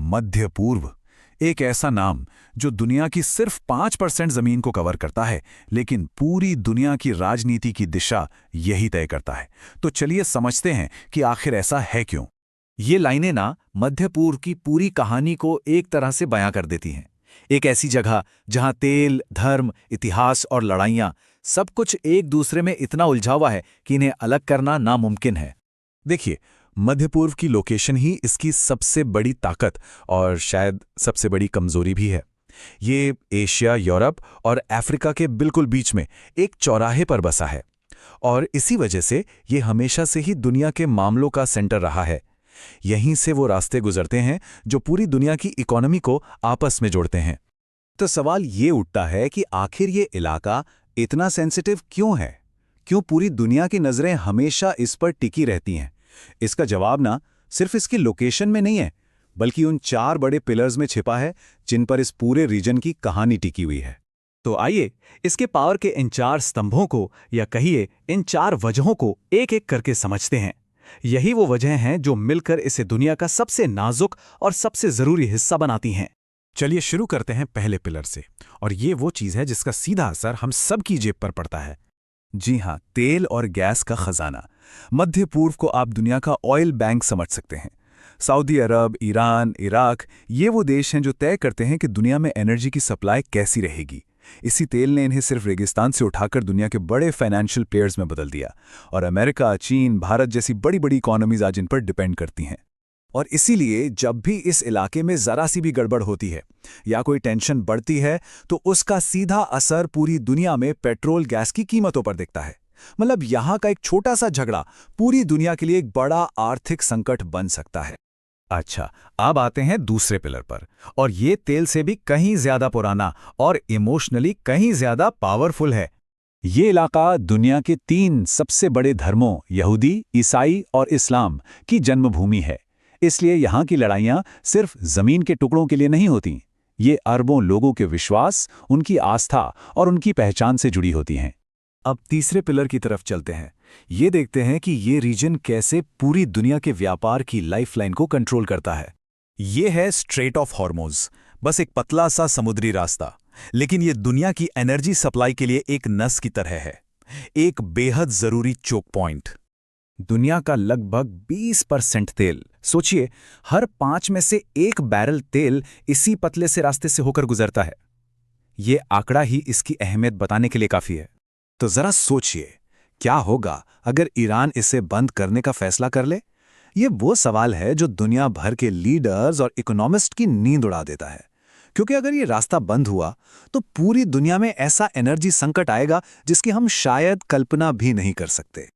मध्य पूर्व, एक ऐसा नाम जो दुनिया की सिर्फ 5% जमीन को कवर करता है, लेकिन पूरी दुनिया की राजनीति की दिशा यही तय करता है। तो चलिए समझते हैं कि आखिर ऐसा है क्यों। ये लाइनें ना मध्य पूर्व की पूरी कहानी को एक तरह से बयां कर देती हैं। एक ऐसी जगह जहां तेल, धर्म, इतिहास और लड़ाइयां सब कुछ एक दूसरे में इतना उलझा हुआ है कि इन्हें अलग करना नामुमकिन है। देखिए, मध्य पूर्व की लोकेशन ही इसकी सबसे बड़ी ताकत और शायद सबसे बड़ी कमजोरी भी है। ये एशिया, यूरोप और अफ्रीका के बिल्कुल बीच में एक चौराहे पर बसा है, और इसी वजह से ये हमेशा से ही दुनिया के मामलों का सेंटर रहा है। यहीं से वो रास्ते गुजरते हैं जो पूरी दुनिया की इकोनॉमी को आपस में जोड़ते हैं। तो सवाल ये उठता है कि आखिर ये इलाका इतना सेंसिटिव क्यों है? क्यों पूरी दुनिया की नजरें हमेशा इस पर टिकी रहती हैं? इसका जवाब ना सिर्फ इसकी लोकेशन में नहीं है, बल्कि उन 4 बड़े पिलर्स में छिपा है जिन पर इस पूरे रीजन की कहानी टिकी हुई है। तो आइए इसके पावर के इन 4 स्तंभों को, या कहिए इन 4 वजहों को एक एक करके समझते हैं। यही वो वजह हैं जो मिलकर इसे दुनिया का सबसे नाजुक और सबसे जरूरी हिस्सा बनाती हैं। चलिए शुरू करते हैं पहले पिलर से, और ये वो चीज़ है जिसका सीधा असर हम सब की जेब पर पड़ता है। जी हाँ, तेल और गैस का खजाना। मध्य पूर्व को आप दुनिया का ऑयल बैंक समझ सकते हैं। सऊदी अरब, ईरान, इराक, ये वो देश हैं जो तय करते हैं कि दुनिया में एनर्जी की सप्लाई कैसी रहेगी। इसी तेल ने इन्हें सिर्फ रेगिस्तान से उठाकर दुनिया के बड़े फाइनेंशियल प्लेयर्स में बदल दिया, और अमेरिका, चीन, भारत जैसी बड़ी बड़ी इकोनॉमीज आज इन पर डिपेंड करती हैं। और इसीलिए जब भी इस इलाके में जरा सी भी गड़बड़ होती है या कोई टेंशन बढ़ती है, तो उसका सीधा असर पूरी दुनिया में पेट्रोल, गैस की कीमतों पर दिखता है। मतलब यहां का एक छोटा सा झगड़ा पूरी दुनिया के लिए एक बड़ा आर्थिक संकट बन सकता है। अच्छा, अब आते हैं दूसरे पिलर पर, और ये तेल से भी कहीं ज्यादा पुराना और इमोशनली कहीं ज्यादा पावरफुल है। ये इलाका दुनिया के 3 सबसे बड़े धर्मों, यहूदी, ईसाई और इस्लाम की जन्मभूमि है। इसलिए यहाँ की लड़ाइयाँ सिर्फ जमीन के टुकड़ों के लिए नहीं होती। ये अरबों लोगों के विश्वास, उनकी आस्था और उनकी पहचान से जुड़ी होती हैं। अब तीसरे पिलर की तरफ चलते हैं। ये देखते हैं कि ये रीजन कैसे पूरी दुनिया के व्यापार की लाइफलाइन को कंट्रोल करता है। ये है स्ट्रेट ऑफ हॉर्मुज़, बस एक पतला सा समुद्री रास्ता, लेकिन ये दुनिया की एनर्जी सप्लाई के लिए एक नस की तरह है, एक बेहद जरूरी चोक पॉइंट। दुनिया का लगभग 20% तेल, सोचिए, हर 5 में से 1 बैरल तेल इसी पतले से रास्ते से होकर गुजरता है। ये आंकड़ा ही इसकी अहमियत बताने के लिए काफी है। तो जरा सोचिए, क्या होगा अगर ईरान इसे बंद करने का फैसला कर ले? ये वो सवाल है जो दुनिया भर के लीडर्स और इकोनॉमिस्ट की नींद उड़ा देता है। क्योंकि अगर ये रास्ता बंद हुआ तो पूरी दुनिया में ऐसा एनर्जी संकट आएगा जिसकी हम शायद कल्पना भी नहीं कर सकते।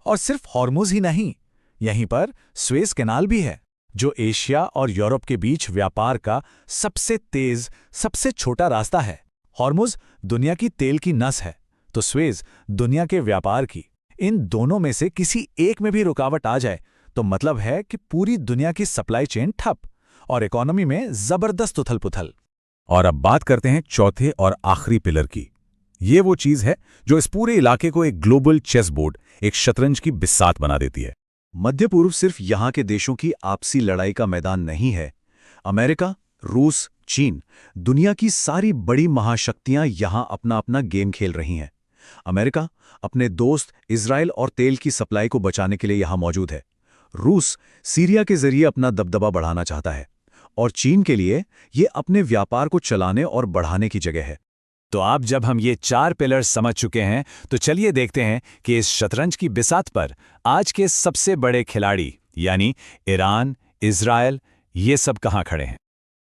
और सिर्फ हॉर्मुज़ ही नहीं, यहीं पर स्वेज कैनाल भी है, जो एशिया और यूरोप के बीच व्यापार का सबसे तेज, सबसे छोटा रास्ता है। हॉर्मुज़ दुनिया की तेल की नस है, तो स्वेज दुनिया के व्यापार की। इन दोनों में से किसी एक में भी रुकावट आ जाए तो मतलब है कि पूरी दुनिया की सप्लाई चेन ठप और इकोनॉमी में जबरदस्त उथल-पुथल। और अब बात करते हैं चौथे और आखिरी पिलर की। ये वो चीज है जो इस पूरे इलाके को एक ग्लोबल चेस बोर्ड, एक शतरंज की बिसात बना देती है। मध्य पूर्व सिर्फ यहाँ के देशों की आपसी लड़ाई का मैदान नहीं है। अमेरिका, रूस, चीन, दुनिया की सारी बड़ी महाशक्तियां यहाँ अपना अपना गेम खेल रही हैं। अमेरिका अपने दोस्त इजराइल और तेल की सप्लाई को बचाने के लिए यहाँ मौजूद है। रूस सीरिया के जरिए अपना दबदबा बढ़ाना चाहता है, और चीन के लिए ये अपने व्यापार को चलाने और बढ़ाने की जगह है। तो अब जब हम ये 4 पिलर्स समझ चुके हैं, तो चलिए देखते हैं कि इस शतरंज की बिसात पर आज के सबसे बड़े खिलाड़ी यानी ईरान, इजराइल, ये सब कहाँ खड़े हैं।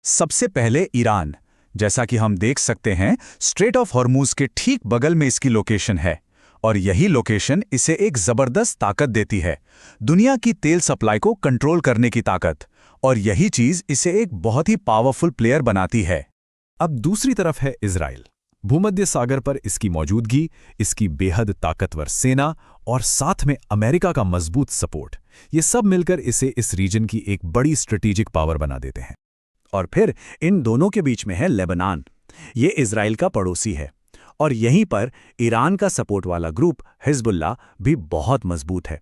सबसे पहले ईरान। जैसा कि हम देख सकते हैं, स्ट्रेट ऑफ हॉर्मुज़ के ठीक बगल में इसकी लोकेशन है, और यही लोकेशन इसे एक जबरदस्त ताकत देती है, दुनिया की तेल सप्लाई को कंट्रोल करने की ताकत, और यही चीज इसे एक बहुत ही पावरफुल प्लेयर बनाती है। अब दूसरी तरफ है इजराइल। भूमध्य सागर पर इसकी मौजूदगी, इसकी बेहद ताकतवर सेना और साथ में अमेरिका का मजबूत सपोर्ट, ये सब मिलकर इसे इस रीजन की एक बड़ी स्ट्रेटेजिक पावर बना देते हैं। और फिर इन दोनों के बीच में है लेबनान। ये इजराइल का पड़ोसी है, और यहीं पर ईरान का सपोर्ट वाला ग्रुप हिजबुल्लाह भी बहुत मजबूत है।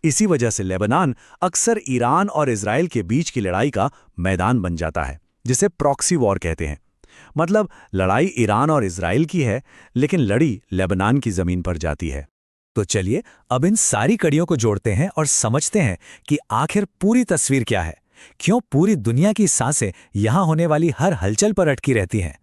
इसी वजह से लेबनान अक्सर ईरान और इजराइल के बीच की लड़ाई का मैदान बन जाता है, जिसे प्रॉक्सी वॉर कहते हैं। मतलब लड़ाई ईरान और इजराइल की है, लेकिन लड़ी लेबनान की जमीन पर जाती है। तो चलिए अब इन सारी कड़ियों को जोड़ते हैं और समझते हैं कि आखिर पूरी तस्वीर क्या है, क्यों पूरी दुनिया की सांसें यहां होने वाली हर हलचल पर अटकी रहती हैं।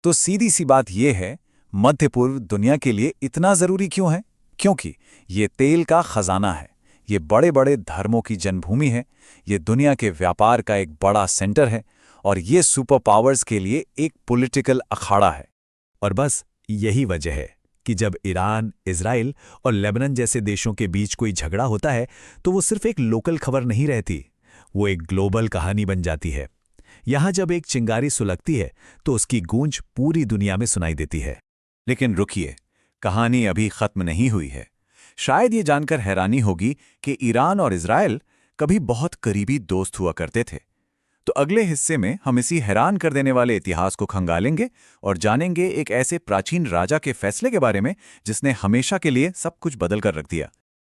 तो सीधी सी बात यह है, मध्य पूर्व दुनिया के लिए इतना जरूरी क्यों है? क्योंकि ये तेल का खजाना है, ये बड़े बड़े धर्मों की जन्मभूमि है, ये दुनिया के व्यापार का एक बड़ा सेंटर है, और ये सुपर पावर्स के लिए एक पॉलिटिकल अखाड़ा है। और बस यही वजह है कि जब ईरान, इजराइल और लेबनान जैसे देशों के बीच कोई झगड़ा होता है तो वो सिर्फ एक लोकल खबर नहीं रहती, वो एक ग्लोबल कहानी बन जाती है। यहां जब एक चिंगारी सुलगती है तो उसकी गूंज पूरी दुनिया में सुनाई देती है। लेकिन रुकिए, कहानी अभी खत्म नहीं हुई है। शायद ये जानकर हैरानी होगी कि ईरान और इजराइल कभी बहुत करीबी दोस्त हुआ करते थे। तो अगले हिस्से में हम इसी हैरान कर देने वाले इतिहास को खंगालेंगे और जानेंगे एक ऐसे प्राचीन राजा के फैसले के बारे में जिसने हमेशा के लिए सब कुछ बदल कर रख दिया।